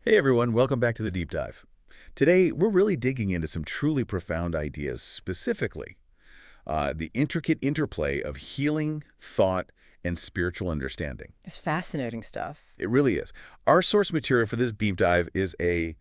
Hey everyone, welcome back to the Deep Dive. Today, we're really digging into some truly profound ideas, specifically the intricate interplay of healing, thought, and spiritual understanding. It's fascinating stuff. It really is. Our source material for this deep dive is a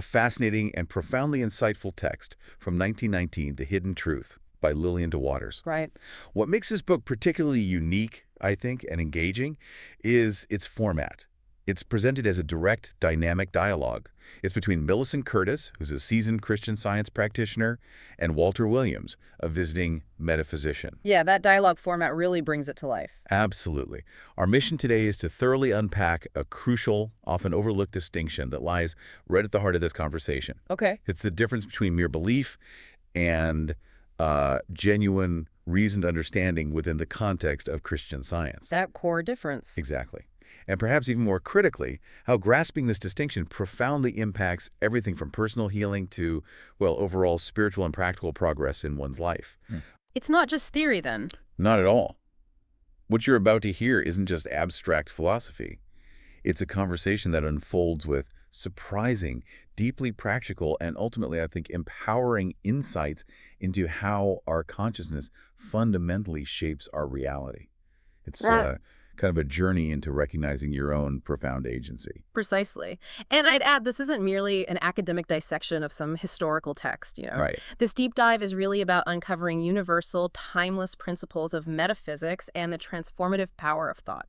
fascinating and profoundly insightful text from 1919, The Hidden Truth by Lillian de Waters. Right. What makes this book particularly unique, I think, and engaging is its format. It's presented as a direct, dynamic dialogue. It's between Millicent Curtis, who's a seasoned Christian Science practitioner, and Walter Williams, a visiting metaphysician. Yeah, that dialogue format really brings it to life. Absolutely. Our mission today is to thoroughly unpack a crucial, often overlooked distinction that lies right at the heart of this conversation. Okay. It's the difference between mere belief and genuine, reasoned understanding within the context of Christian Science. That core difference. Exactly. And perhaps even more critically, how grasping this distinction profoundly impacts everything from personal healing to, overall spiritual and practical progress in one's life. It's not just theory, then. Not at all. What you're about to hear isn't just abstract philosophy. It's a conversation that unfolds with surprising, deeply practical, and ultimately, I think, empowering insights into how our consciousness fundamentally shapes our reality. It's kind of a journey into recognizing your own profound agency. Precisely. And I'd add, this isn't merely an academic dissection of some historical text. Right. This deep dive is really about uncovering universal, timeless principles of metaphysics and the transformative power of thought.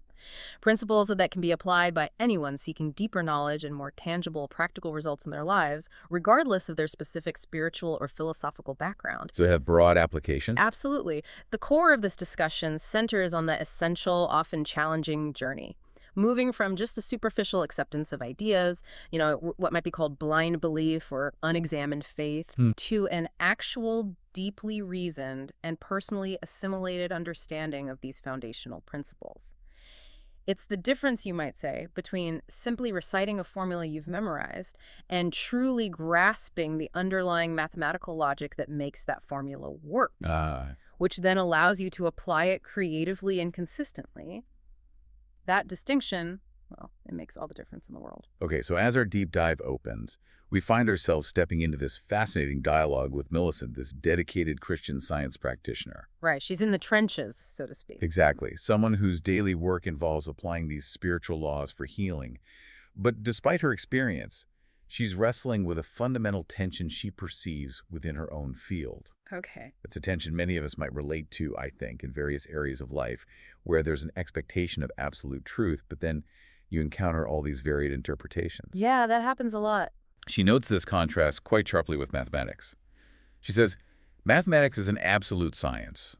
Principles that can be applied by anyone seeking deeper knowledge and more tangible, practical results in their lives, regardless of their specific spiritual or philosophical background. So they have broad application? Absolutely. The core of this discussion centers on the essential, often challenging journey. Moving from just a superficial acceptance of ideas, what might be called blind belief or unexamined faith, to an actual, deeply reasoned and personally assimilated understanding of these foundational principles. It's the difference, you might say, between simply reciting a formula you've memorized and truly grasping the underlying mathematical logic that makes that formula work, which then allows you to apply it creatively and consistently. That distinction, well, it makes all the difference in the world. Okay, so as our deep dive opens, we find ourselves stepping into this fascinating dialogue with Millicent, this dedicated Christian Science practitioner. Right, she's in the trenches, so to speak. Exactly, someone whose daily work involves applying these spiritual laws for healing. But despite her experience, she's wrestling with a fundamental tension she perceives within her own field. Okay. It's a tension many of us might relate to, I think, in various areas of life, where there's an expectation of absolute truth, but then you encounter all these varied interpretations. Yeah, that happens a lot. She notes this contrast quite sharply with mathematics. She says, mathematics is an absolute science,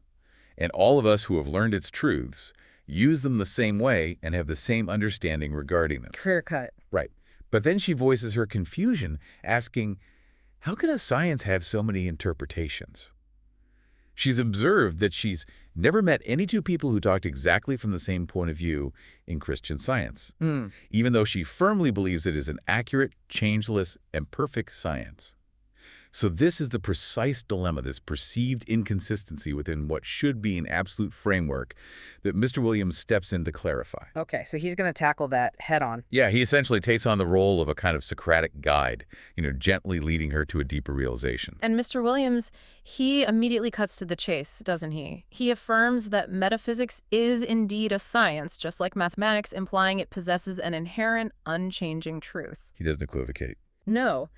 and all of us who have learned its truths use them the same way and have the same understanding regarding them. Clear cut. Right. But then she voices her confusion, asking, how can a science have so many interpretations? She's observed that she's never met any two people who talked exactly from the same point of view in Christian Science, even though she firmly believes it is an accurate, changeless, and perfect science. So this is the precise dilemma, this perceived inconsistency within what should be an absolute framework that Mr. Williams steps in to clarify. Okay, so he's going to tackle that head on. Yeah, he essentially takes on the role of a kind of Socratic guide, gently leading her to a deeper realization. And Mr. Williams, he immediately cuts to the chase, doesn't he? He affirms that metaphysics is indeed a science, just like mathematics, implying it possesses an inherent, unchanging truth. He doesn't equivocate. No.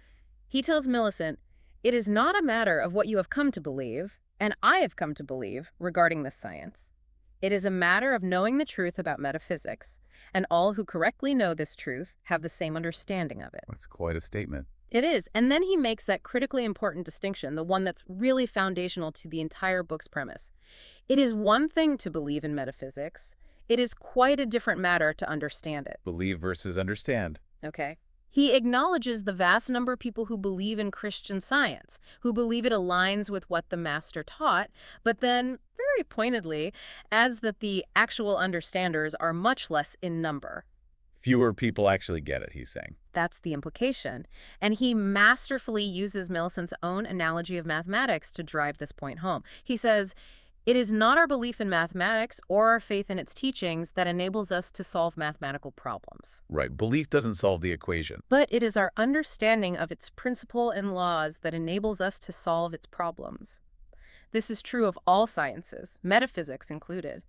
He tells Millicent, it is not a matter of what you have come to believe, and I have come to believe, regarding this science. It is a matter of knowing the truth about metaphysics, and all who correctly know this truth have the same understanding of it. That's quite a statement. It is. And then he makes that critically important distinction, the one that's really foundational to the entire book's premise. It is one thing to believe in metaphysics. It is quite a different matter to understand it. Believe versus understand. Okay. He acknowledges the vast number of people who believe in Christian Science, who believe it aligns with what the master taught, but then, very pointedly, adds that the actual understanders are much less in number. Fewer people actually get it, he's saying. That's the implication. And he masterfully uses Millicent's own analogy of mathematics to drive this point home. He says, It is not our belief in mathematics or our faith in its teachings that enables us to solve mathematical problems. Right. Belief doesn't solve the equation. But it is our understanding of its principle and laws that enables us to solve its problems. This is true of all sciences, metaphysics included.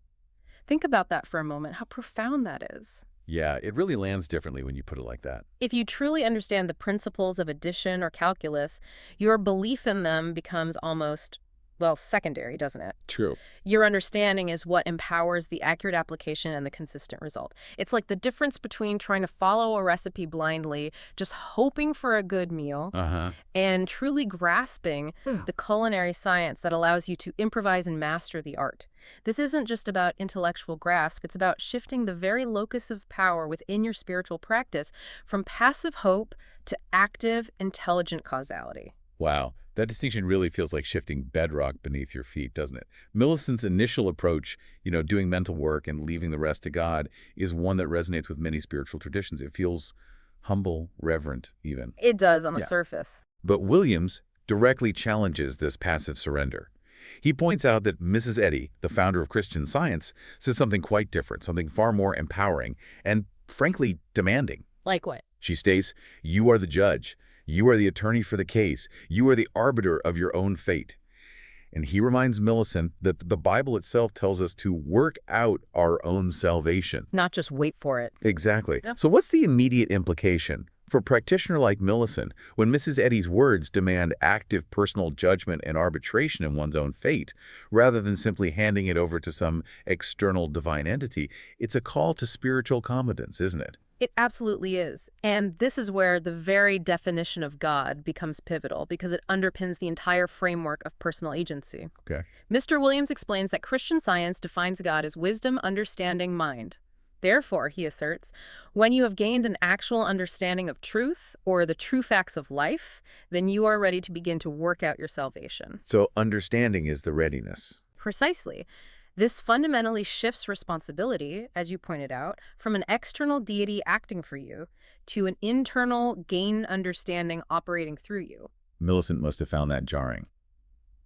Think about that for a moment, how profound that is. Yeah, it really lands differently when you put it like that. If you truly understand the principles of addition or calculus, your belief in them becomes almost, well, secondary, doesn't it? True. Your understanding is what empowers the accurate application and the consistent result. It's like the difference between trying to follow a recipe blindly, just hoping for a good meal, Uh-huh. and truly grasping the culinary science that allows you to improvise and master the art. This isn't just about intellectual grasp, it's about shifting the very locus of power within your spiritual practice from passive hope to active, intelligent causality. Wow. That distinction really feels like shifting bedrock beneath your feet, doesn't it? Millicent's initial approach, doing mental work and leaving the rest to God, is one that resonates with many spiritual traditions. It feels humble, reverent, even. It does on the Yeah. surface. But Williams directly challenges this passive surrender. He points out that Mrs. Eddy, the founder of Christian Science, says something quite different, something far more empowering and, frankly, demanding. Like what? She states, "You are the judge. You are the attorney for the case. You are the arbiter of your own fate." And he reminds Millicent that the Bible itself tells us to work out our own salvation. Not just wait for it. Exactly. Yeah. So what's the immediate implication? For a practitioner like Millicent, when Mrs. Eddy's words demand active personal judgment and arbitration in one's own fate, rather than simply handing it over to some external divine entity, it's a call to spiritual competence, isn't it? It absolutely is. And this is where the very definition of God becomes pivotal because it underpins the entire framework of personal agency. Okay. Mr. Williams explains that Christian Science defines God as wisdom, understanding, mind. Therefore, he asserts, when you have gained an actual understanding of truth or the true facts of life, then you are ready to begin to work out your salvation. So understanding is the readiness. Precisely. This fundamentally shifts responsibility, as you pointed out, from an external deity acting for you to an internal gain understanding operating through you. Millicent must have found that jarring.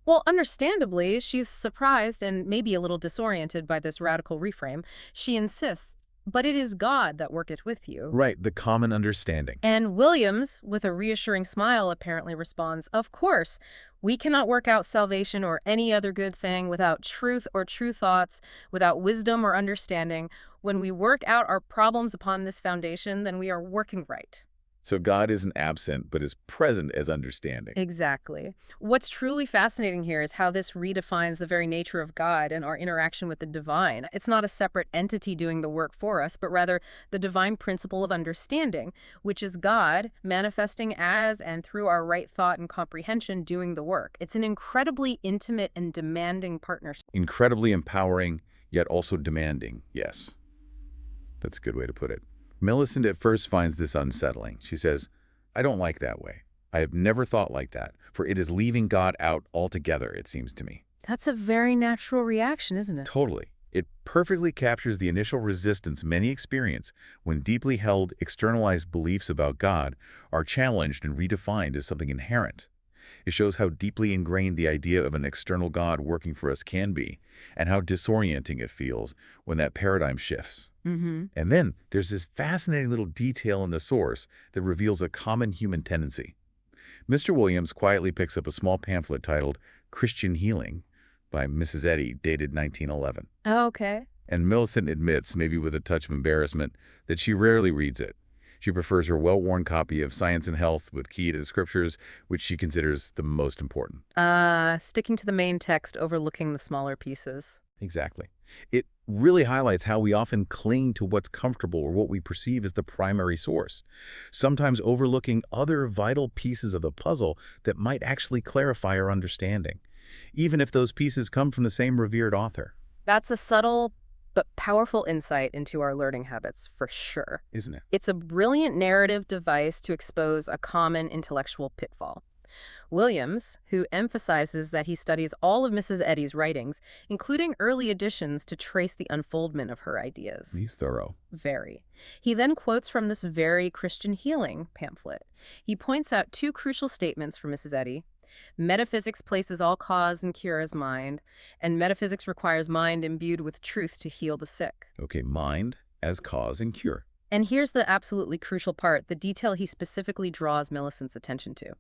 Well, understandably, she's surprised and maybe a little disoriented by this radical reframe. She insists, but it is God that worketh with you. Right, the common understanding. And Williams, with a reassuring smile, apparently responds, of course, we cannot work out salvation or any other good thing without truth or true thoughts, without wisdom or understanding. When we work out our problems upon this foundation, then we are working right. So God isn't absent, but is present as understanding. Exactly. What's truly fascinating here is how this redefines the very nature of God and our interaction with the divine. It's not a separate entity doing the work for us, but rather the divine principle of understanding, which is God manifesting as and through our right thought and comprehension doing the work. It's an incredibly intimate and demanding partnership. Incredibly empowering, yet also demanding, yes. That's a good way to put it. Millicent at first finds this unsettling. She says, I don't like that way. I have never thought like that, for it is leaving God out altogether, it seems to me. That's a very natural reaction, isn't it? Totally. It perfectly captures the initial resistance many experience when deeply held, externalized beliefs about God are challenged and redefined as something inherent. It shows how deeply ingrained the idea of an external God working for us can be, and how disorienting it feels when that paradigm shifts. Mm-hmm. And then there's this fascinating little detail in the source that reveals a common human tendency. Mr. Williams quietly picks up a small pamphlet titled Christian Healing by Mrs. Eddy, dated 1911. Oh, okay. And Millicent admits, maybe with a touch of embarrassment, that she rarely reads it. She prefers her well-worn copy of Science and Health with Key to the Scriptures, which she considers the most important. Sticking to the main text, overlooking the smaller pieces. Exactly. It really highlights how we often cling to what's comfortable or what we perceive as the primary source, sometimes overlooking other vital pieces of the puzzle that might actually clarify our understanding, even if those pieces come from the same revered author. That's a subtle but powerful insight into our learning habits, for sure. Isn't it? It's a brilliant narrative device to expose a common intellectual pitfall. Williams, who emphasizes that he studies all of Mrs. Eddy's writings, including early editions to trace the unfoldment of her ideas. He's thorough. Very. He then quotes from this very Christian Healing pamphlet. He points out two crucial statements from Mrs. Eddy. Metaphysics places all cause and cure as mind, and metaphysics requires mind imbued with truth to heal the sick. Okay, mind as cause and cure. And here's the absolutely crucial part, the detail he specifically draws Millicent's attention to.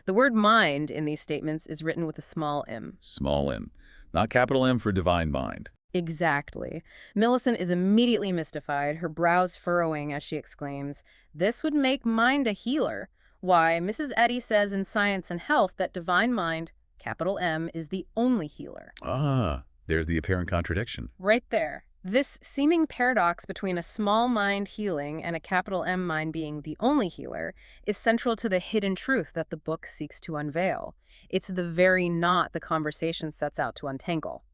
The word mind in these statements is written with a small m. Small m, not capital M for divine mind. Exactly. Millicent is immediately mystified, her brows furrowing as she exclaims, "This would make mind a healer. Why, Mrs. Eddy says in Science and Health that divine mind, capital M, is the only healer." Ah, there's the apparent contradiction. Right there. This seeming paradox between a small mind healing and a capital M mind being the only healer is central to the hidden truth that the book seeks to unveil. It's the very knot the conversation sets out to untangle.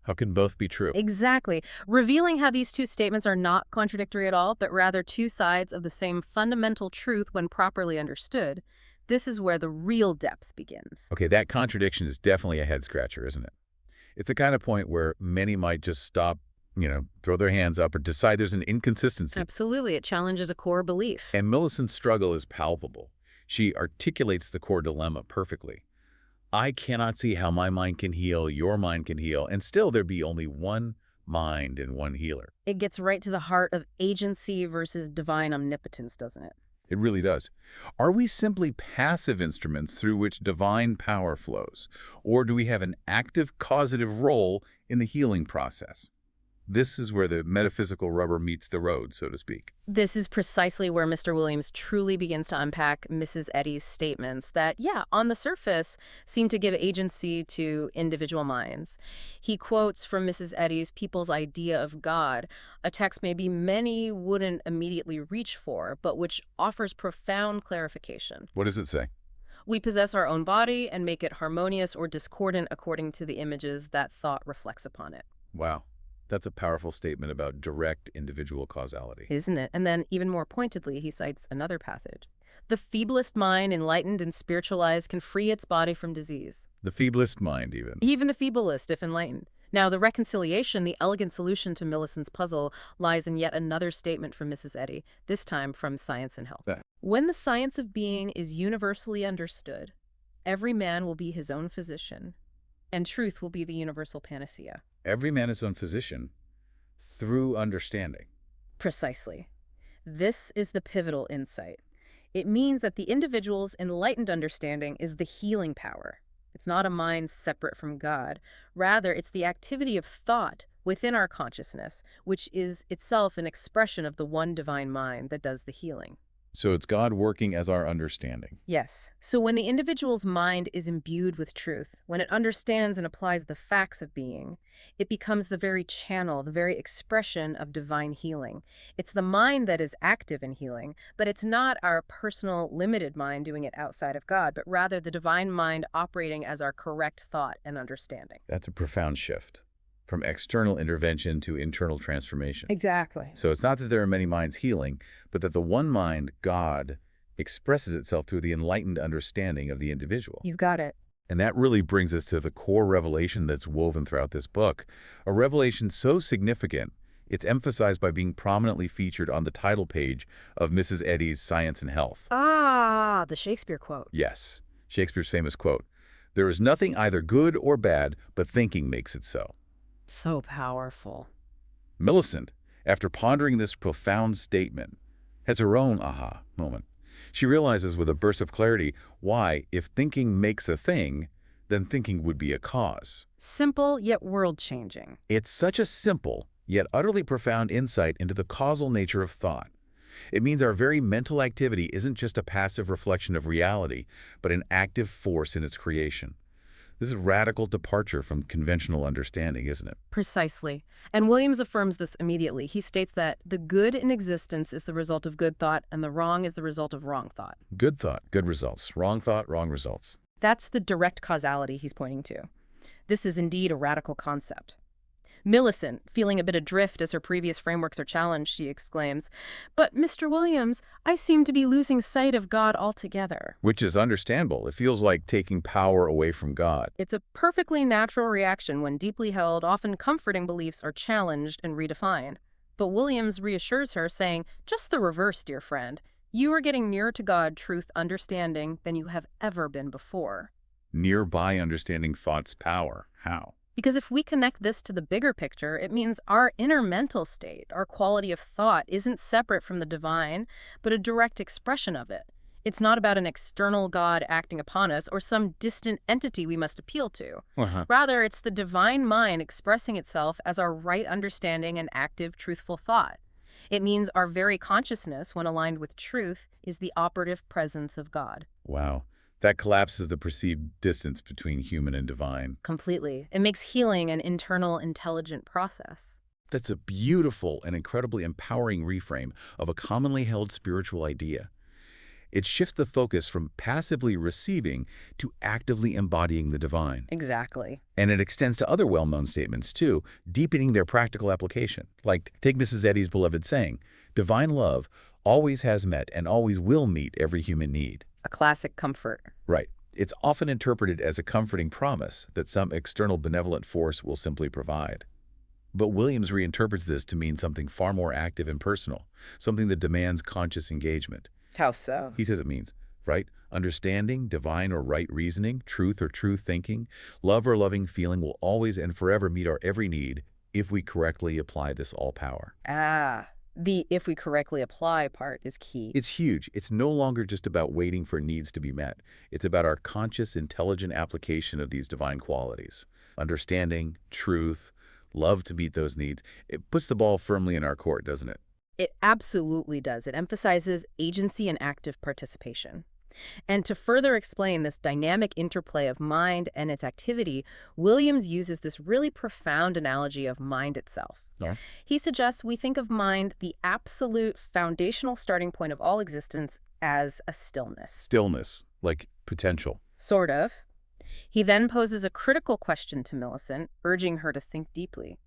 How can both be true? Exactly. Revealing how these two statements are not contradictory at all, but rather two sides of the same fundamental truth when properly understood. This is where the real depth begins. Okay, that contradiction is definitely a head-scratcher, isn't it? It's the kind of point where many might just stop, throw their hands up or decide there's an inconsistency. Absolutely. It challenges a core belief. And Millicent's struggle is palpable. She articulates the core dilemma perfectly. I cannot see how my mind can heal, your mind can heal, and still there be only one mind and one healer. It gets right to the heart of agency versus divine omnipotence, doesn't it? It really does. Are we simply passive instruments through which divine power flows, or do we have an active causative role in the healing process? This is where the metaphysical rubber meets the road, so to speak. This is precisely where Mr. Williams truly begins to unpack Mrs. Eddy's statements that, on the surface, seem to give agency to individual minds. He quotes from Mrs. Eddy's People's Idea of God, a text maybe many wouldn't immediately reach for, but which offers profound clarification. What does it say? We possess our own body and make it harmonious or discordant according to the images that thought reflects upon it. Wow. That's a powerful statement about direct individual causality. Isn't it? And then, even more pointedly, he cites another passage. The feeblest mind, enlightened and spiritualized, can free its body from disease. The feeblest mind, even. Even the feeblest, if enlightened. Now, the reconciliation, the elegant solution to Millicent's puzzle, lies in yet another statement from Mrs. Eddy, this time from Science and Health. When the science of being is universally understood, every man will be his own physician, and truth will be the universal panacea. Every man is his own physician through understanding. Precisely. This is the pivotal insight. It means that the individual's enlightened understanding is the healing power. It's not a mind separate from God. Rather, it's the activity of thought within our consciousness, which is itself an expression of the one divine mind that does the healing. So it's God working as our understanding. Yes. So when the individual's mind is imbued with truth, when it understands and applies the facts of being, it becomes the very channel, the very expression of divine healing. It's the mind that is active in healing, but it's not our personal, limited mind doing it outside of God, but rather the divine mind operating as our correct thought and understanding. That's a profound shift from external intervention to internal transformation. Exactly. So it's not that there are many minds healing, but that the one mind, God, expresses itself through the enlightened understanding of the individual. You've got it. And that really brings us to the core revelation that's woven throughout this book, a revelation so significant, it's emphasized by being prominently featured on the title page of Mrs. Eddy's Science and Health. Ah, the Shakespeare quote. Yes, Shakespeare's famous quote, "There is nothing either good or bad, but thinking makes it so." So powerful. Millicent, after pondering this profound statement, has her own aha moment. She realizes with a burst of clarity why, if thinking makes a thing, then thinking would be a cause. Simple yet world-changing. It's such a simple, yet utterly profound insight into the causal nature of thought. It means our very mental activity isn't just a passive reflection of reality, but an active force in its creation. This is a radical departure from conventional understanding, isn't it? Precisely. And Williams affirms this immediately. He states that the good in existence is the result of good thought, and the wrong is the result of wrong thought. Good thought, good results. Wrong thought, wrong results. That's the direct causality he's pointing to. This is indeed a radical concept. Millicent, feeling a bit adrift as her previous frameworks are challenged, she exclaims, "But, Mr. Williams, I seem to be losing sight of God altogether." Which is understandable. It feels like taking power away from God. It's a perfectly natural reaction when deeply held, often comforting beliefs are challenged and redefined. But Williams reassures her, saying, "Just the reverse, dear friend. You are getting nearer to God, truth, understanding than you have ever been before." Nearby understanding thought's power. How? Because if we connect this to the bigger picture, it means our inner mental state, our quality of thought, isn't separate from the divine, but a direct expression of it. It's not about an external God acting upon us or some distant entity we must appeal to. Uh-huh. Rather, it's the divine mind expressing itself as our right understanding and active, truthful thought. It means our very consciousness, when aligned with truth, is the operative presence of God. Wow. That collapses the perceived distance between human and divine. Completely. It makes healing an internal, intelligent process. That's a beautiful and incredibly empowering reframe of a commonly held spiritual idea. It shifts the focus from passively receiving to actively embodying the divine. Exactly. And it extends to other well-known statements, too, deepening their practical application. Like, take Mrs. Eddy's beloved saying, "Divine love always has met and always will meet every human need." A classic comfort. Right. It's often interpreted as a comforting promise that some external benevolent force will simply provide. But Williams reinterprets this to mean something far more active and personal, something that demands conscious engagement. How so? He says it means, right, understanding, divine or right reasoning, truth or true thinking, love or loving feeling will always and forever meet our every need if we correctly apply this all-power. The "if we correctly apply" part is key. It's huge. It's no longer just about waiting for needs to be met. It's about our conscious, intelligent application of these divine qualities. Understanding, truth, love to meet those needs. It puts the ball firmly in our court, doesn't it? It absolutely does. It emphasizes agency and active participation. And to further explain this dynamic interplay of mind and its activity, Williams uses this really profound analogy of mind itself. Yeah. He suggests we think of mind, the absolute foundational starting point of all existence, as a stillness. Stillness, like potential. Sort of. He then poses a critical question to Millicent, urging her to think deeply.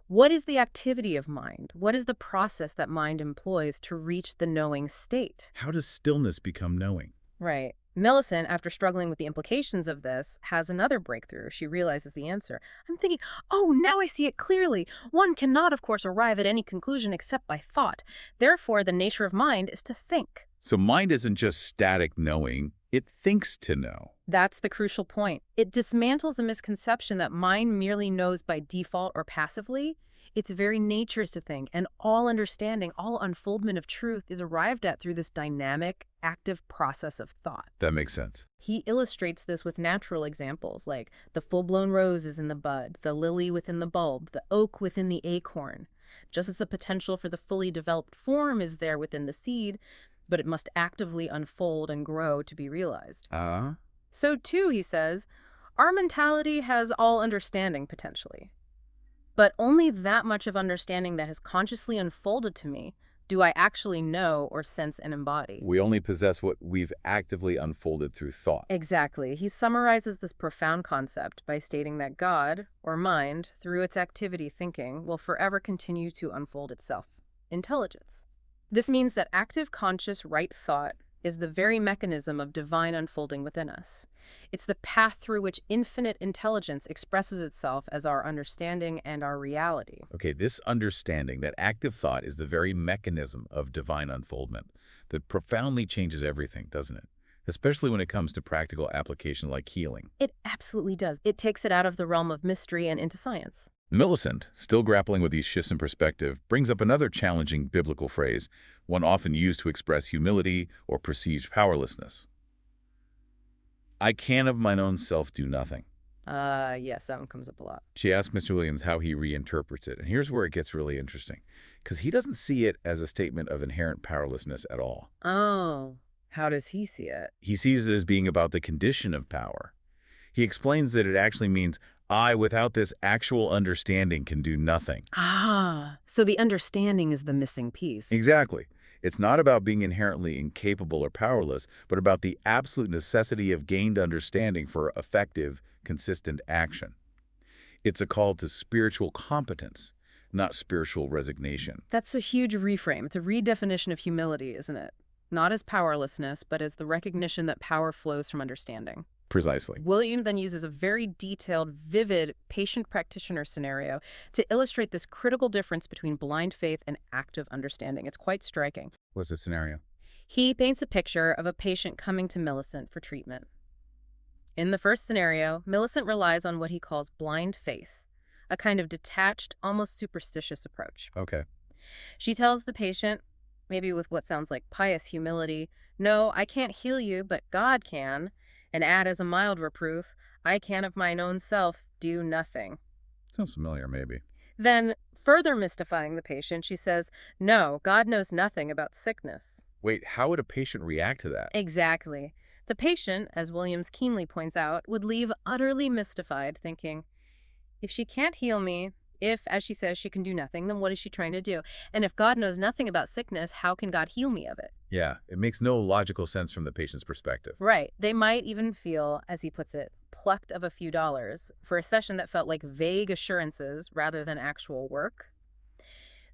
What is the activity of mind? What is the process that mind employs to reach the knowing state? How does stillness become knowing? Right. Millicent, after struggling with the implications of this, has another breakthrough. She realizes the answer. I'm thinking, oh, now I see it clearly. One cannot, of course, arrive at any conclusion except by thought. Therefore, the nature of mind is to think. So mind isn't just static knowing, it thinks to know. That's the crucial point. It dismantles the misconception that mind merely knows by default or passively. Its very nature is to think, and all understanding, all unfoldment of truth is arrived at through this dynamic, active process of thought. That makes sense. He illustrates this with natural examples like the full-blown rose is in the bud, the lily within the bulb, the oak within the acorn. Just as the potential for the fully developed form is there within the seed, but it must actively unfold and grow to be realized. So too, he says, our mentality has all understanding potentially. But only that much of understanding that has consciously unfolded to me do I actually know or sense and embody. We only possess what we've actively unfolded through thought. Exactly. He summarizes this profound concept by stating that God, or mind, through its activity thinking, will forever continue to unfold itself. Intelligence. This means that active, conscious, right thought is the very mechanism of divine unfolding within us. It's the path through which infinite intelligence expresses itself as our understanding and our reality. Okay, this understanding that active thought is the very mechanism of divine unfoldment that profoundly changes everything, doesn't it? Especially when it comes to practical application like healing. It absolutely does. It takes it out of the realm of mystery and into science. Millicent, still grappling with these shifts in perspective, brings up another challenging biblical phrase, one often used to express humility or perceived powerlessness. I can of mine own self do nothing. Yes, that one comes up a lot. She asks Mr. Williams how he reinterprets it, and here's where it gets really interesting, because he doesn't see it as a statement of inherent powerlessness at all. Oh, how does he see it? He sees it as being about the condition of power. He explains that it actually means, I, without this actual understanding, can do nothing. So the understanding is the missing piece. Exactly. It's not about being inherently incapable or powerless, but about the absolute necessity of gained understanding for effective, consistent action. It's a call to spiritual competence, not spiritual resignation. That's a huge reframe. It's a redefinition of humility, isn't it? Not as powerlessness, but as the recognition that power flows from understanding. Precisely. William then uses a very detailed, vivid patient-practitioner scenario to illustrate this critical difference between blind faith and active understanding. It's quite striking. What's the scenario? He paints a picture of a patient coming to Millicent for treatment. In the first scenario, Millicent relies on what he calls blind faith, a kind of detached, almost superstitious approach. Okay. She tells the patient, maybe with what sounds like pious humility, "No, I can't heal you, but God can," and add as a mild reproof, "I can of mine own self do nothing." Sounds familiar, maybe. Then, further mystifying the patient, she says, "No, God knows nothing about sickness." Wait, how would a patient react to that? Exactly. The patient, as Williams keenly points out, would leave utterly mystified, thinking, if she can't heal me, if, as she says, she can do nothing, then what is she trying to do? And if God knows nothing about sickness, how can God heal me of it? Yeah, it makes no logical sense from the patient's perspective. Right. They might even feel, as he puts it, plucked of a few dollars for a session that felt like vague assurances rather than actual work.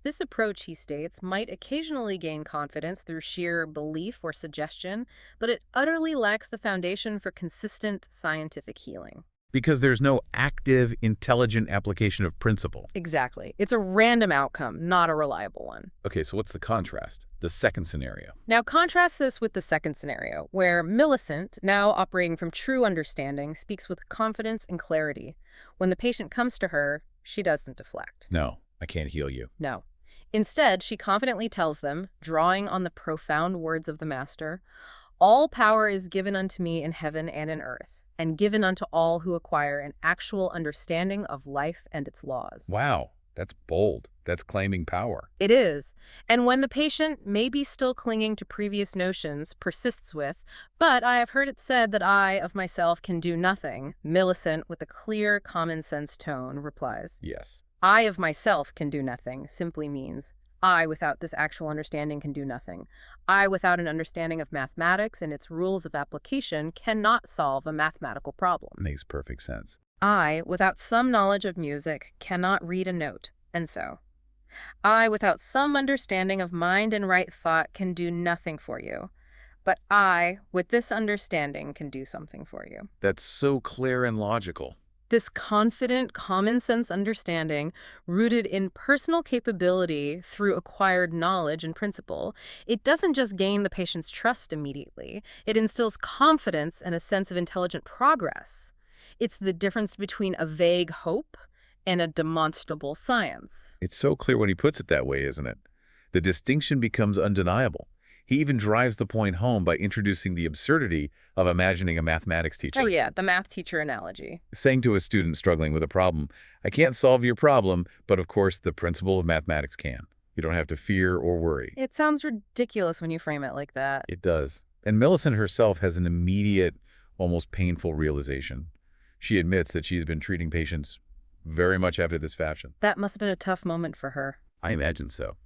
This approach, he states, might occasionally gain confidence through sheer belief or suggestion, but it utterly lacks the foundation for consistent scientific healing. Because there's no active, intelligent application of principle. Exactly. It's a random outcome, not a reliable one. Okay, so what's the contrast? The second scenario. Now contrast this with the second scenario, where Millicent, now operating from true understanding, speaks with confidence and clarity. When the patient comes to her, she doesn't deflect. No, I can't heal you. No. Instead, she confidently tells them, drawing on the profound words of the Master, "All power is given unto me in heaven and in earth, and given unto all who acquire an actual understanding of life and its laws." Wow, that's bold. That's claiming power. It is. And when the patient, maybe still clinging to previous notions, persists with, "But I have heard it said that I, of myself, can do nothing," Millicent, with a clear, common-sense tone, replies, Yes. "I of myself can do nothing" simply means, I without this actual understanding can do nothing. I without an understanding of mathematics and its rules of application cannot solve a mathematical problem. Makes perfect sense. I, without some knowledge of music, cannot read a note, and so. I, without some understanding of mind and right thought, can do nothing for you. But I, with this understanding, can do something for you. That's so clear and logical. This confident, common-sense understanding, rooted in personal capability through acquired knowledge and principle, it doesn't just gain the patient's trust immediately. It instills confidence and a sense of intelligent progress. It's the difference between a vague hope and a demonstrable science. It's so clear when he puts it that way, isn't it? The distinction becomes undeniable. He even drives the point home by introducing the absurdity of imagining a mathematics teacher. Oh yeah, the math teacher analogy. Saying to a student struggling with a problem, "I can't solve your problem, but of course the principle of mathematics can. You don't have to fear or worry." It sounds ridiculous when you frame it like that. It does. And Millicent herself has an immediate, almost painful realization. She admits that she's been treating patients very much after this fashion. That must have been a tough moment for her. I imagine so.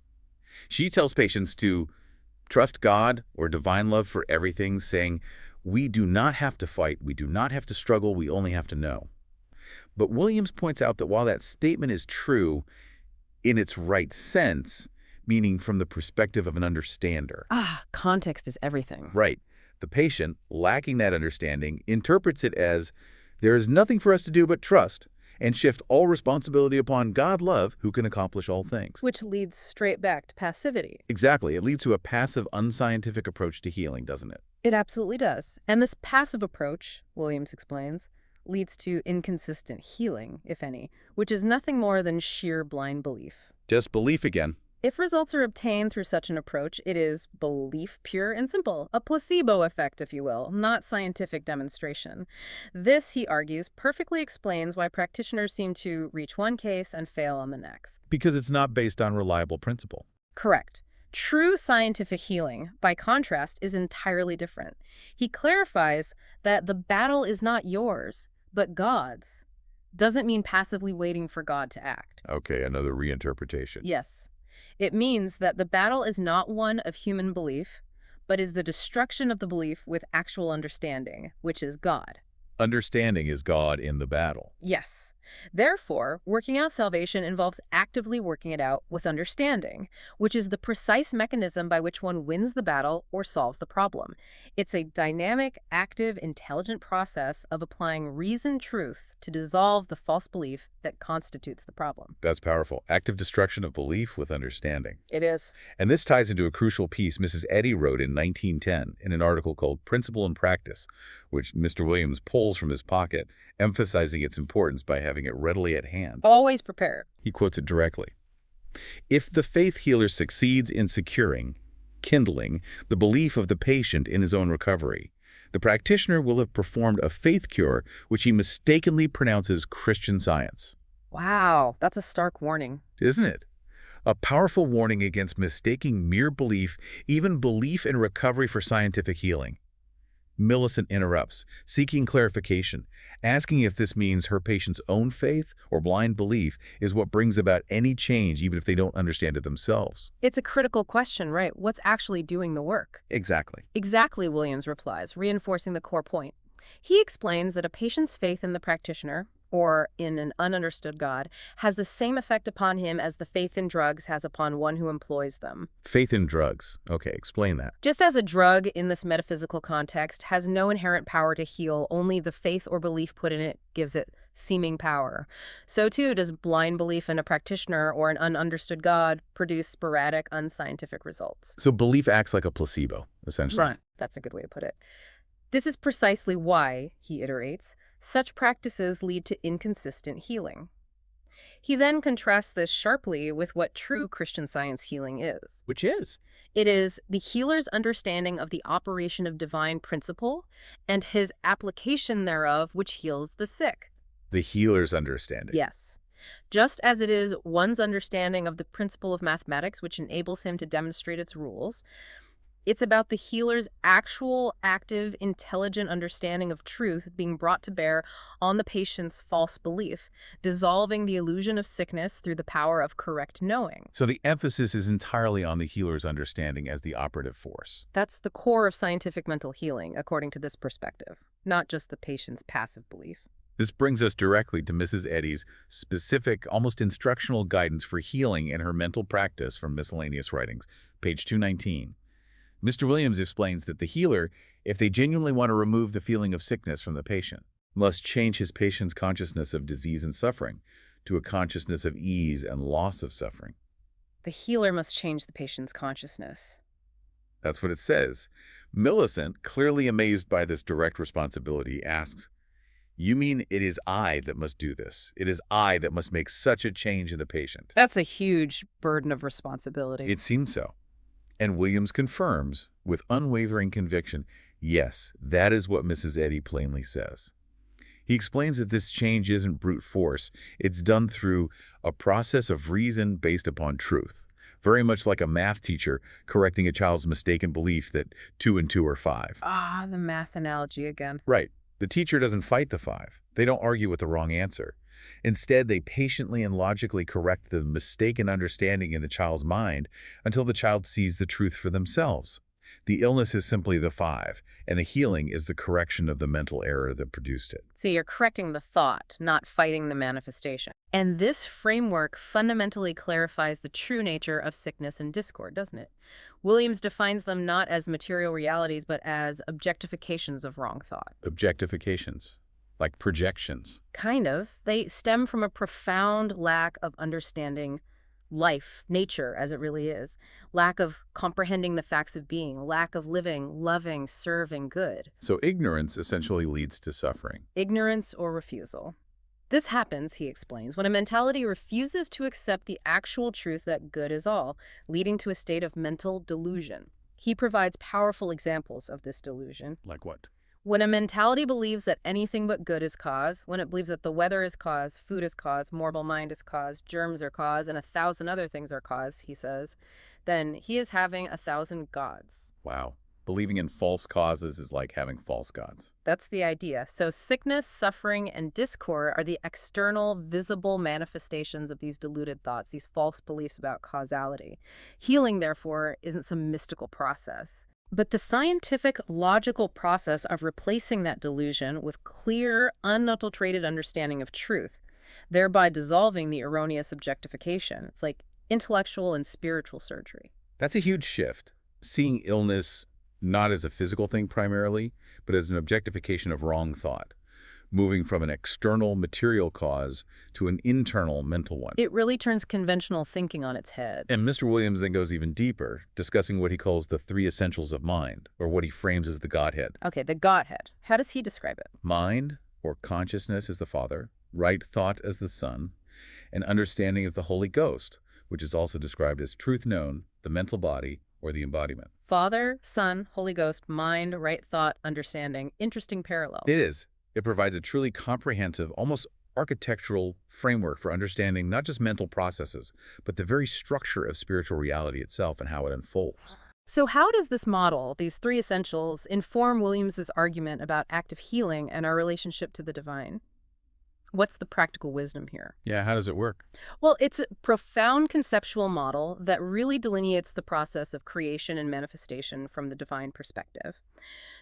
She tells patients to trust God or divine love for everything, saying, "We do not have to fight, we do not have to struggle, we only have to know." But Williams points out that while that statement is true in its right sense, meaning from the perspective of an understander, Context is everything. right, the patient, lacking that understanding, interprets it as, "There is nothing for us to do but trust, and shift all responsibility upon God love, who can accomplish all things." Which leads straight back to passivity. Exactly. It leads to a passive, unscientific approach to healing, doesn't it? It absolutely does. And this passive approach, Williams explains, leads to inconsistent healing, if any, which is nothing more than sheer blind belief. Just belief again. If results are obtained through such an approach, it is belief pure and simple, a placebo effect, if you will, not scientific demonstration. This, he argues, perfectly explains why practitioners seem to reach one case and fail on the next. Because it's not based on reliable principle. Correct. True scientific healing, by contrast, is entirely different. He clarifies that the battle is not yours, but God's. Doesn't mean passively waiting for God to act. Okay, another reinterpretation. Yes. It means that the battle is not one of human belief, but is the destruction of the belief with actual understanding, which is God. Understanding is God in the battle. Yes. Therefore, working out salvation involves actively working it out with understanding, which is the precise mechanism by which one wins the battle or solves the problem. It's a dynamic, active, intelligent process of applying reasoned truth to dissolve the false belief that constitutes the problem. That's powerful. Active destruction of belief with understanding. It is. And this ties into a crucial piece Mrs. Eddy wrote in 1910 in an article called Principle and Practice, which Mr. Williams pulls from his pocket, emphasizing its importance by having it readily at hand. Always prepared. He quotes it directly. If the faith healer succeeds in securing, kindling, the belief of the patient in his own recovery, the practitioner will have performed a faith cure which he mistakenly pronounces Christian Science. Wow, that's a stark warning. Isn't it? A powerful warning against mistaking mere belief, even belief in recovery, for scientific healing. Millicent interrupts, seeking clarification, asking if this means her patient's own faith or blind belief is what brings about any change, even if they don't understand it themselves. It's a critical question, right? What's actually doing the work? Exactly. Exactly, Williams replies, reinforcing the core point. He explains that a patient's faith in the practitioner, or in an ununderstood God, has the same effect upon him as the faith in drugs has upon one who employs them. Faith in drugs. Okay, explain that. Just as a drug in this metaphysical context has no inherent power to heal, only the faith or belief put in it gives it seeming power. So too does blind belief in a practitioner or an ununderstood God produce sporadic, unscientific results. So belief acts like a placebo, essentially. Right. That's a good way to put it. This is precisely why, he iterates, such practices lead to inconsistent healing. He then contrasts this sharply with what true Christian Science healing is. Which is? It is the healer's understanding of the operation of divine principle and his application thereof which heals the sick. The healer's understanding. Yes. Just as it is one's understanding of the principle of mathematics which enables him to demonstrate its rules, it's about the healer's actual, active, intelligent understanding of truth being brought to bear on the patient's false belief, dissolving the illusion of sickness through the power of correct knowing. So the emphasis is entirely on the healer's understanding as the operative force. That's the core of scientific mental healing, according to this perspective, not just the patient's passive belief. This brings us directly to Mrs. Eddy's specific, almost instructional guidance for healing in her mental practice from Miscellaneous Writings, page 219. Mr. Williams explains that the healer, if they genuinely want to remove the feeling of sickness from the patient, must change his patient's consciousness of disease and suffering to a consciousness of ease and loss of suffering. The healer must change the patient's consciousness. That's what it says. Millicent, clearly amazed by this direct responsibility, asks, "You mean it is I that must do this? It is I that must make such a change in the patient?" That's a huge burden of responsibility. It seems so. And Williams confirms, with unwavering conviction, yes, that is what Mrs. Eddy plainly says. He explains that this change isn't brute force. It's done through a process of reason based upon truth, very much like a math teacher correcting a child's mistaken belief that 2 and 2 are 5. Ah, the math analogy again. Right. The teacher doesn't fight the 5. They don't argue with the wrong answer. Instead, they patiently and logically correct the mistaken understanding in the child's mind until the child sees the truth for themselves. The illness is simply the 5, and the healing is the correction of the mental error that produced it. So you're correcting the thought, not fighting the manifestation. And this framework fundamentally clarifies the true nature of sickness and discord, doesn't it? Williams defines them not as material realities, but as objectifications of wrong thought. Objectifications, like projections. Kind of. They stem from a profound lack of understanding life, nature as it really is, lack of comprehending the facts of being, lack of living, loving, serving good. So ignorance essentially leads to suffering. Ignorance or refusal. This happens, he explains, when a mentality refuses to accept the actual truth that good is all, leading to a state of mental delusion. He provides powerful examples of this delusion. Like what? When a mentality believes that anything but good is cause, when it believes that the weather is cause, food is cause, mortal mind is cause, germs are cause, and 1,000 other things are cause, he says, then he is having 1,000 gods. Wow. Believing in false causes is like having false gods. That's the idea. So sickness, suffering, and discord are the external, visible manifestations of these deluded thoughts, these false beliefs about causality. Healing, therefore, isn't some mystical process, but the scientific, logical process of replacing that delusion with clear, unadulterated understanding of truth. thereby dissolving the erroneous objectification. It's like intellectual and spiritual surgery. That's a huge shift, seeing illness not as a physical thing primarily, but as an objectification of wrong thought, moving from an external material cause to an internal mental one. It really turns conventional thinking on its head. And Mr. Williams then goes even deeper, discussing what he calls the three essentials of mind, or what he frames as the Godhead. Okay, the Godhead. How does he describe it? Mind, or consciousness, is the Father, right thought as the Son, and understanding as the Holy Ghost, which is also described as truth known, the mental body, or the embodiment. Father, Son, Holy Ghost, mind, right thought, understanding. Interesting parallel. It is. It provides a truly comprehensive, almost architectural framework for understanding not just mental processes, but the very structure of spiritual reality itself and how it unfolds. So how does this model, these three essentials, inform Williams's argument about active healing and our relationship to the divine? What's the practical wisdom here? Yeah, how does it work? Well, it's a profound conceptual model that really delineates the process of creation and manifestation from the divine perspective.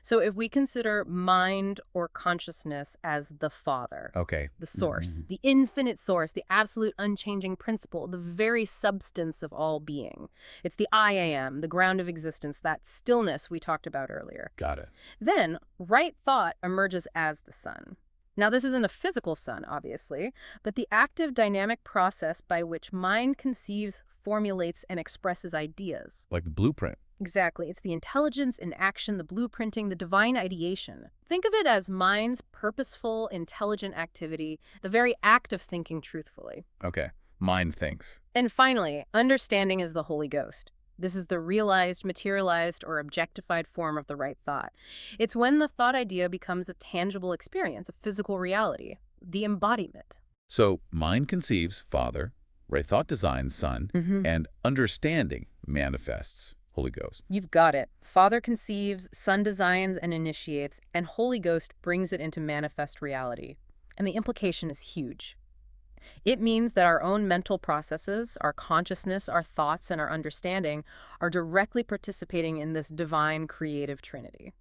So if we consider mind or consciousness as the Father, Okay. the source, the infinite source, the absolute unchanging principle, the very substance of all being. It's the I am, the ground of existence, that stillness we talked about earlier. Got it. Then, right thought emerges as the sun. Now, this isn't a physical sun, obviously, but the active dynamic process by which mind conceives, formulates, and expresses ideas. Like the blueprint. Exactly. It's the intelligence in action, the blueprinting, the divine ideation. Think of it as mind's purposeful, intelligent activity, the very act of thinking truthfully. Okay. Mind thinks. And finally, understanding is the Holy Ghost. This is the realized, materialized, or objectified form of the right thought. It's when the thought idea becomes a tangible experience, a physical reality, the embodiment. So mind conceives, Father, right thought designs, Son, and understanding manifests, Holy Ghost. You've got it. Father conceives, Son designs and initiates, and Holy Ghost brings it into manifest reality. And the implication is huge. It means that our own mental processes, our consciousness, our thoughts, and our understanding are directly participating in this divine creative trinity.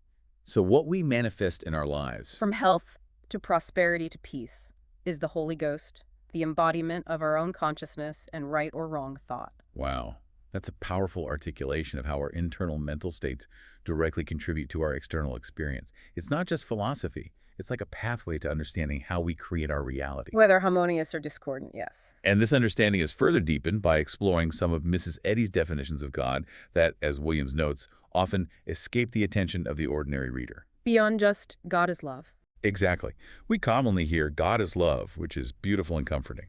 So what we manifest in our lives, From health to prosperity to peace, is the Holy Ghost, the embodiment of our own consciousness and right or wrong thought. wow, that's a powerful articulation of how our internal mental states directly contribute to our external experience. It's not just philosophy. It's like a pathway to understanding how we create our reality. Whether harmonious or discordant, yes. And this understanding is further deepened by exploring some of Mrs. Eddy's definitions of God that, as Williams notes, often escape the attention of the ordinary reader. Beyond just God is love. Exactly. We commonly hear God is love, which is beautiful and comforting.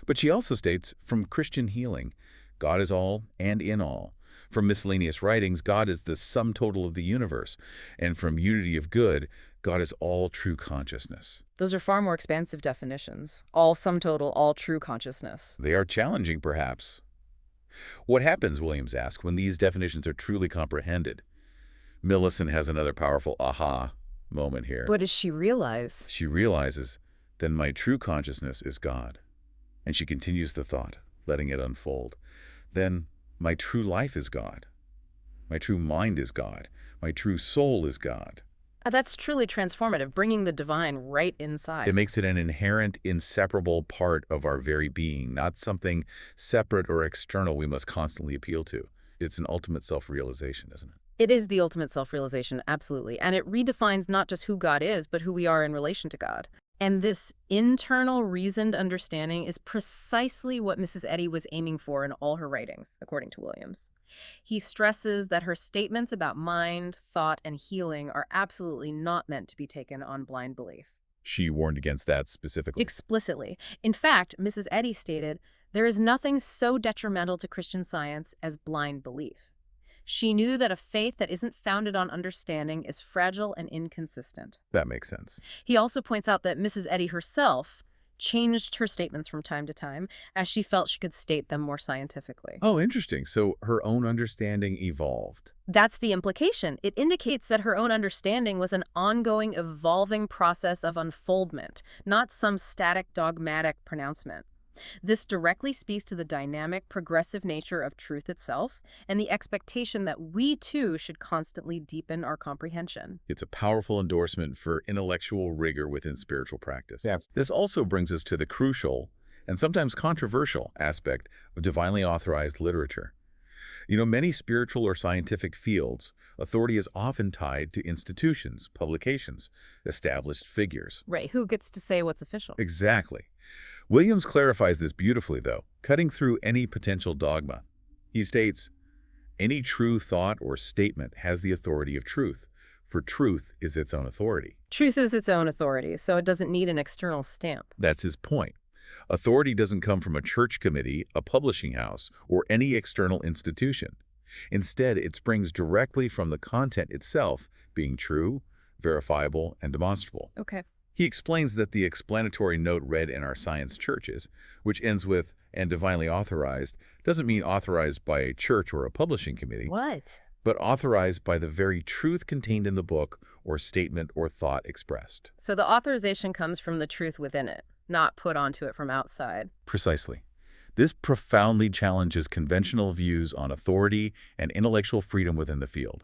But she also states, from Christian healing, God is all and in all. From miscellaneous writings, God is the sum total of the universe. And from Unity of Good, God is all true consciousness. Those are far more expansive definitions. All sum total, all true consciousness. They are challenging, perhaps. What happens, Williams asks, when these definitions are truly comprehended? Millicent has another powerful aha moment here. What does she realize? She realizes, then my true consciousness is God. And she continues the thought, letting it unfold. Then my true life is God. My true mind is God. My true soul is God. That's truly transformative, bringing the divine right inside. It makes it an inherent, inseparable part of our very being, not something separate or external we must constantly appeal to. It's an ultimate self-realization, isn't it? It is the ultimate self-realization, absolutely. And it redefines not just who God is, but who we are in relation to God. And this internal, reasoned understanding is precisely what Mrs. Eddy was aiming for in all her writings, according to Williams. He stresses that her statements about mind, thought, and healing are absolutely not meant to be taken on blind belief. She warned against that specifically. Explicitly. In fact, Mrs. Eddy stated, there is nothing so detrimental to Christian Science as blind belief. She knew that a faith that isn't founded on understanding is fragile and inconsistent. That makes sense. He also points out that Mrs. Eddy herself changed her statements from time to time as she felt she could state them more scientifically. Oh, interesting. So her own understanding evolved. That's the implication. It indicates that her own understanding was an ongoing, evolving process of unfoldment, not some static, dogmatic pronouncement. This directly speaks to the dynamic, progressive nature of truth itself and the expectation that we, too, should constantly deepen our comprehension. It's a powerful endorsement for intellectual rigor within spiritual practice. Yeah. This also brings us to the crucial and sometimes controversial aspect of divinely authorized literature. Many spiritual or scientific fields, authority is often tied to institutions, publications, established figures. Right. Who gets to say what's official? Exactly. Williams clarifies this beautifully, though, cutting through any potential dogma. He states, "Any true thought or statement has the authority of truth, for truth is its own authority." Truth is its own authority, so it doesn't need an external stamp. That's his point. Authority doesn't come from a church committee, a publishing house, or any external institution. Instead, it springs directly from the content itself, being true, verifiable, and demonstrable. Okay. He explains that the explanatory note read in our science churches, which ends with "and divinely authorized," doesn't mean authorized by a church or a publishing committee, What? but authorized by the very truth contained in the book or statement or thought expressed. So the authorization comes from the truth within it, not put onto it from outside. Precisely. This profoundly challenges conventional views on authority and intellectual freedom within the field.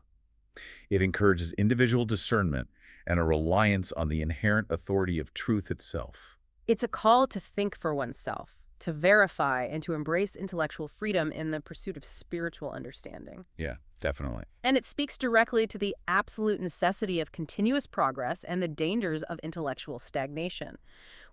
It encourages individual discernment and a reliance on the inherent authority of truth itself. It's a call to think for oneself, to verify, and to embrace intellectual freedom in the pursuit of spiritual understanding. Yeah, definitely. And it speaks directly to the absolute necessity of continuous progress and the dangers of intellectual stagnation.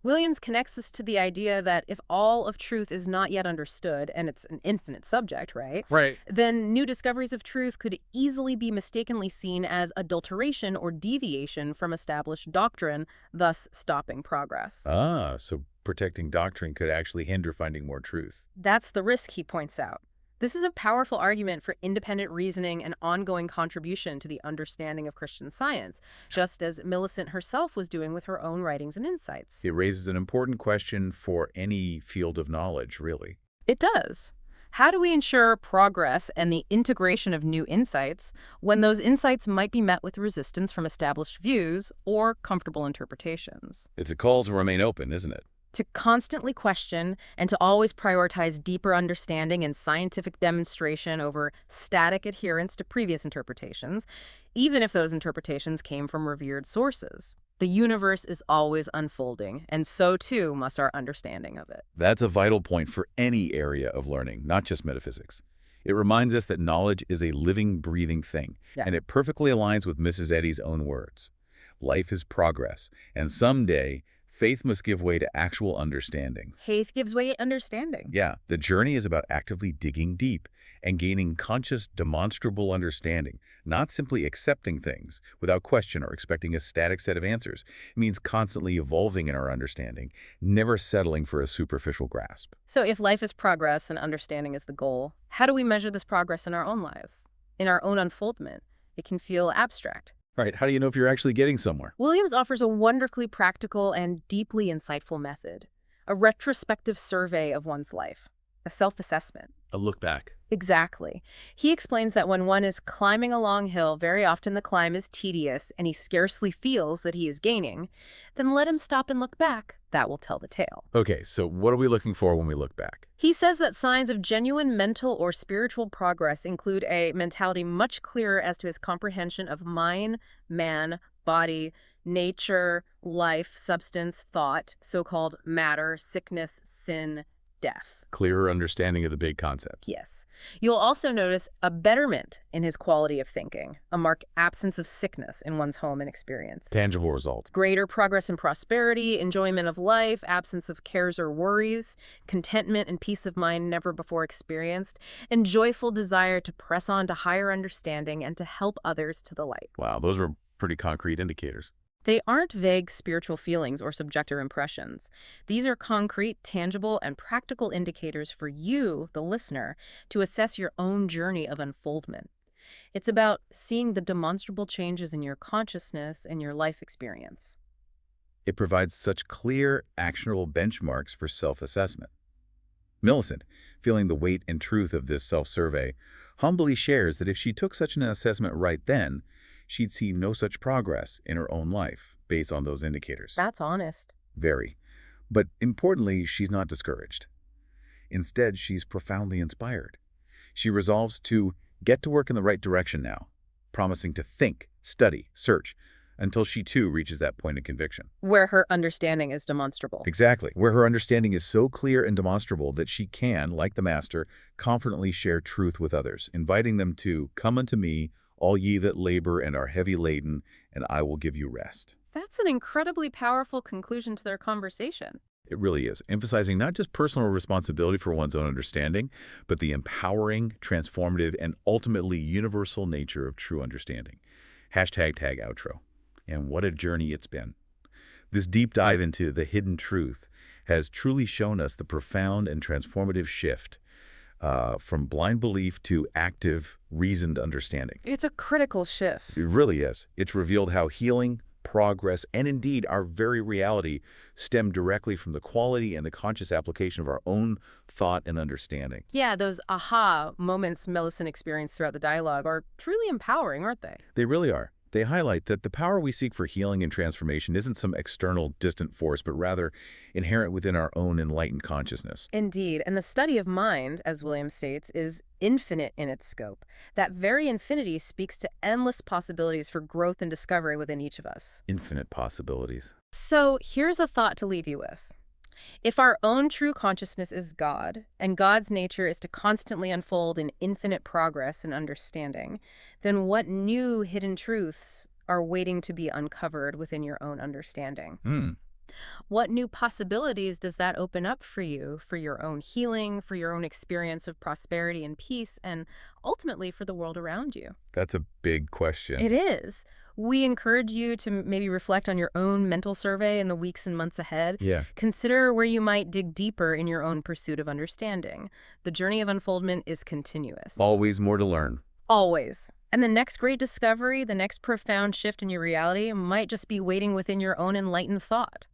Williams connects this to the idea that if all of truth is not yet understood, and it's an infinite subject, right? Right. Then new discoveries of truth could easily be mistakenly seen as adulteration or deviation from established doctrine, thus stopping progress. So protecting doctrine could actually hinder finding more truth. That's the risk, he points out. This is a powerful argument for independent reasoning and ongoing contribution to the understanding of Christian science, just as Millicent herself was doing with her own writings and insights. It raises an important question for any field of knowledge, really. It does. How do we ensure progress and the integration of new insights when those insights might be met with resistance from established views or comfortable interpretations? It's a call to remain open, isn't it? To constantly question and to always prioritize deeper understanding and scientific demonstration over static adherence to previous interpretations, even if those interpretations came from revered sources. The universe is always unfolding, and so too must our understanding of it. That's a vital point for any area of learning, not just metaphysics. It reminds us that knowledge is a living, breathing thing, and it perfectly aligns with Mrs. Eddy's own words. Life is progress, and someday, faith must give way to actual understanding. Faith gives way to understanding. Yeah, the journey is about actively digging deep and gaining conscious, demonstrable understanding, not simply accepting things without question or expecting a static set of answers. It means constantly evolving in our understanding, never settling for a superficial grasp. So if life is progress and understanding is the goal, how do we measure this progress in our own life? In our own unfoldment? It can feel abstract. Right, how do you know if you're actually getting somewhere? Williams offers a wonderfully practical and deeply insightful method, a retrospective survey of one's life, a self-assessment. A look back. Exactly. He explains that when one is climbing a long hill, very often the climb is tedious and he scarcely feels that he is gaining. Then let him stop and look back. That will tell the tale. Okay, so what are we looking for when we look back? He says that signs of genuine mental or spiritual progress include a mentality much clearer as to his comprehension of mind, man, body, nature, life, substance, thought, so-called matter, sickness, sin, death. Clearer understanding of the big concepts. Yes. You'll also notice a betterment in his quality of thinking, a marked absence of sickness in one's home and experience. Tangible result. Greater progress in prosperity, enjoyment of life, absence of cares or worries, contentment and peace of mind never before experienced, and joyful desire to press on to higher understanding and to help others to the light. Wow, those are pretty concrete indicators. They aren't vague spiritual feelings or subjective impressions. These are concrete, tangible, and practical indicators for you, the listener, to assess your own journey of unfoldment. It's about seeing the demonstrable changes in your consciousness and your life experience. It provides such clear, actionable benchmarks for self-assessment. Millicent, feeling the weight and truth of this self-survey, humbly shares that if she took such an assessment right then, she'd see no such progress in her own life based on those indicators. That's honest. Very. But importantly, she's not discouraged. Instead, she's profoundly inspired. She resolves to get to work in the right direction now, promising to think, study, search, until she too reaches that point of conviction. Where her understanding is demonstrable. Exactly, where her understanding is so clear and demonstrable that she can, like the Master, confidently share truth with others, inviting them to come unto me, all ye that labor and are heavy laden, and I will give you rest. That's an incredibly powerful conclusion to their conversation. It really is, emphasizing not just personal responsibility for one's own understanding, but the empowering, transformative, and ultimately universal nature of true understanding. Hashtag tag outro. And what a journey it's been. This deep dive into the hidden truth has truly shown us the profound and transformative shift from blind belief to active, reasoned understanding. It's a critical shift. It really is. It's revealed how healing, progress, and indeed our very reality stem directly from the quality and the conscious application of our own thought and understanding. Yeah, those aha moments Millicent experienced throughout the dialogue are truly empowering, aren't they? They really are. They highlight that the power we seek for healing and transformation isn't some external, distant force, but rather inherent within our own enlightened consciousness. Indeed, and the study of mind, as Williams states, is infinite in its scope. That very infinity speaks to endless possibilities for growth and discovery within each of us. Infinite possibilities. So here's a thought to leave you with. If our own true consciousness is God, and God's nature is to constantly unfold in infinite progress and understanding, then what new hidden truths are waiting to be uncovered within your own understanding? What new possibilities does that open up for you, for your own healing, for your own experience of prosperity and peace, and ultimately for the world around you? That's a big question. It is. We encourage you to maybe reflect on your own mental survey in the weeks and months ahead. Yeah. Consider where you might dig deeper in your own pursuit of understanding. The journey of unfoldment is continuous. Always more to learn. Always. And the next great discovery, the next profound shift in your reality might just be waiting within your own enlightened thought.